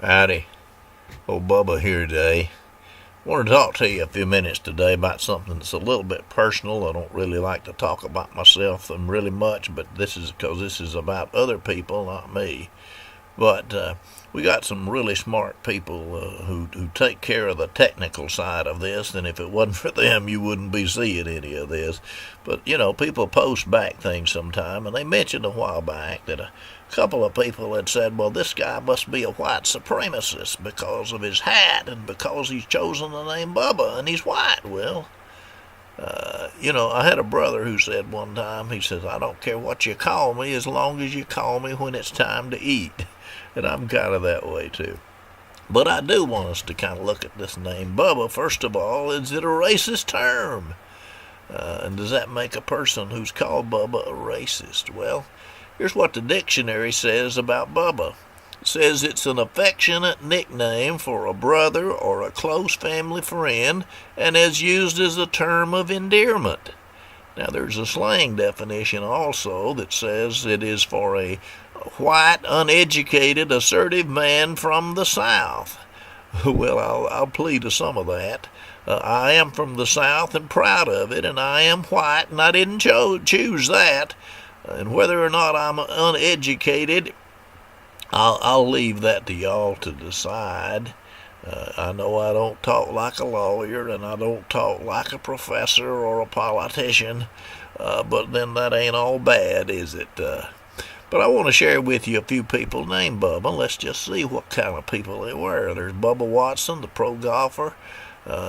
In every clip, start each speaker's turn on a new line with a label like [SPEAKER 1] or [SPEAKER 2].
[SPEAKER 1] Howdy, old Bubba here today. I want to talk to you a few minutes today about something that's a little bit personal. I don't really like to talk about myself really much, but this is because this is about other people, not me. But we got some really smart people who take care of the technical side of this, and if it wasn't for them, you wouldn't be seeing any of this. But, people post back things sometime, and they mentioned a while back that a couple of people had said, well, this guy must be a white supremacist because of his hat and because he's chosen the name Bubba and he's white. Well, I had a brother who said one time, he says, I don't care what you call me as long as you call me when it's time to eat. And I'm kind of that way too. But I do want us to kind of look at this name Bubba. First of all, is it a racist term? And does that make a person who's called Bubba a racist? Well, here's what the dictionary says about Bubba. It says it's an affectionate nickname for a brother or a close family friend and is used as a term of endearment. Now, there's a slang definition also that says it is for a white, uneducated, assertive man from the South. Well, I'll plead to some of that. I am from the South and proud of it, and I am white, and I didn't choose that. And whether or not I'm uneducated, I'll leave that to y'all to decide. I know I don't talk like a lawyer, and I don't talk like a professor or a politician, but then that ain't all bad, is it? But I want to share with you a few people named Bubba. Let's just see what kind of people they were. There's Bubba Watson, the pro golfer.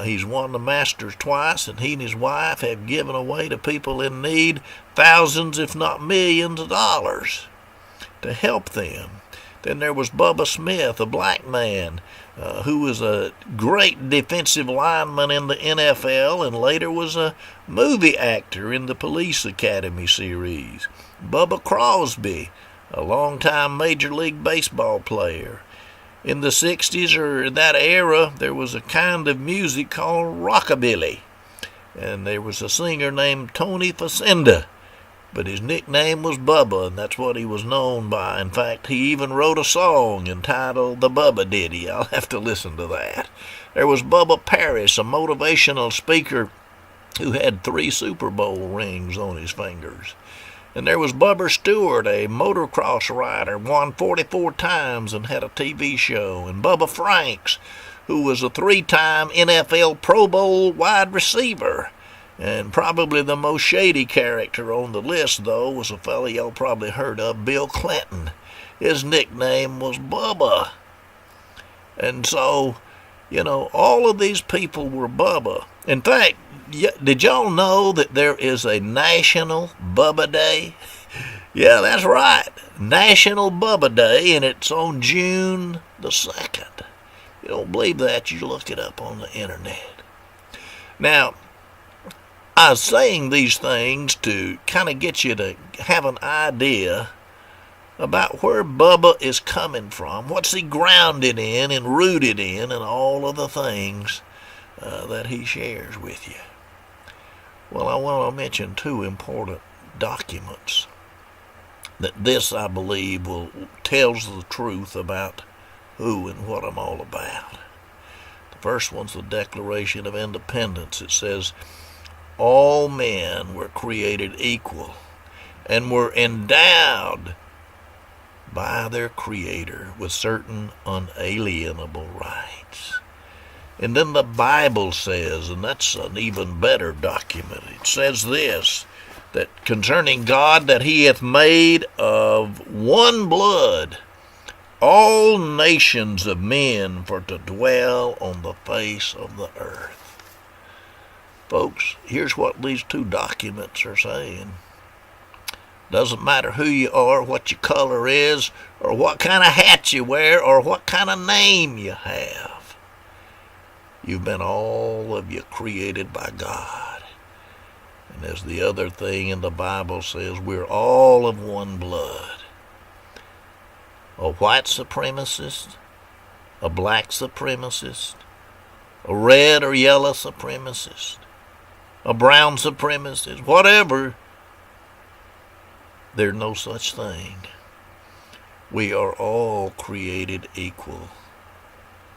[SPEAKER 1] He's won the Masters twice, and he and his wife have given away to people in need thousands, if not millions, of dollars to help them. Then there was Bubba Smith, a black man, who was a great defensive lineman in the NFL and later was a movie actor in the Police Academy series. Bubba Crosby, a longtime Major League Baseball player. In the 60s or that era, there was a kind of music called rockabilly, and there was a singer named Tony Facenda. But his nickname was Bubba, and that's what he was known by. In fact, he even wrote a song entitled The Bubba Ditty. I'll have to listen to that. There was Bubba Paris, a motivational speaker who had 3 Super Bowl rings on his fingers. And there was Bubba Stewart, a motocross rider, won 44 times and had a TV show. And Bubba Franks, who was a 3-time NFL Pro Bowl wide receiver. And probably the most shady character on the list, though, was a fellow y'all probably heard of, Bill Clinton. His nickname was Bubba. And so, all of these people were Bubba. In fact, did y'all know that there is a National Bubba Day? Yeah, that's right. National Bubba Day, and it's on June the 2nd. You don't believe that, you look it up on the internet. Now, I was saying these things to kind of get you to have an idea about where Bubba is coming from. What's he grounded in and rooted in and all of the things that he shares with you. Well, I want to mention 2 important documents that this, I believe, tells the truth about who and what I'm all about. The first one's the Declaration of Independence. It says, all men were created equal and were endowed by their Creator with certain unalienable rights. And then the Bible says, and that's an even better document, it says this, that concerning God, that he hath made of one blood all nations of men for to dwell on the face of the earth. Folks, here's what these 2 documents are saying. Doesn't matter who you are, what your color is, or what kind of hat you wear, or what kind of name you have. You've been all of you created by God. And as the other thing in the Bible says, we're all of one blood. A white supremacist, a black supremacist, a red or yellow supremacist, a brown supremacist, whatever, there's no such thing. We are all created equal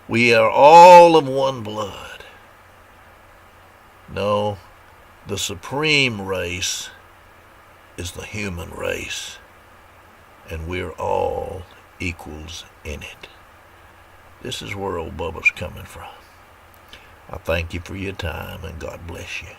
[SPEAKER 1] We are all of one blood. No, the supreme race is the human race, and we're all equals in it. This is where old Bubba's coming from. I thank you for your time, and God bless you.